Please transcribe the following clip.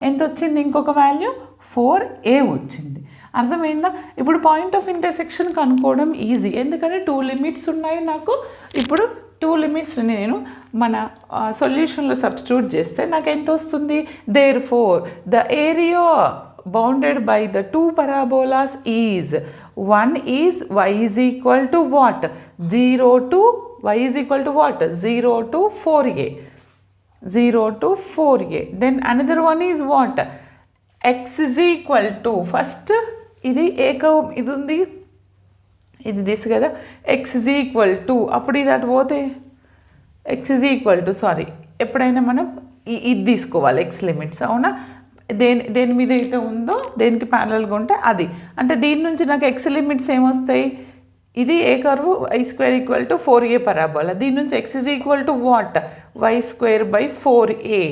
ఎంత వచ్చింది, ఇంకొక వాల్యూ 4a వచ్చింది. అర్థమైందా? ఇప్పుడు పాయింట్ ఆఫ్ ఇంటర్సెక్షన్ కనుక్కోవడం ఈజీ, ఎందుకంటే 2 లిమిట్స్ ఉన్నాయి నాకు. ఇప్పుడు 2 లిమిట్స్ని నేను మన సొల్యూషన్లో సబ్స్టిట్యూట్ చేస్తే నాకు ఎంత వస్తుంది, therefore the area bounded by the 2 parabolas is, one is y is equal to what, 0 to y is equal to what, 0 to 4a, 0 to 4a. Then another one is what, x is equal to, first ఇది ఏ curve ఇది ఉంది, ఇది this కదా, x is equal to, అప్పుడు ఇది అటు పోతే x is equal to, sorry ఎప్పుడైనా మనం ఇది తీసుకోవాలి x లిమిట్స్, అవునా? దేని మీద అయితే ఉందో దేనికి ప్యారలల్గా ఉంటే అది, అంటే దీని నుంచి నాకు x లిమిట్స్ ఏమొస్తాయి, ఇది ఏ కర్వ్ y² = 4a పరాబోలా, దీని నుంచి x is equal to what, y² by 4a.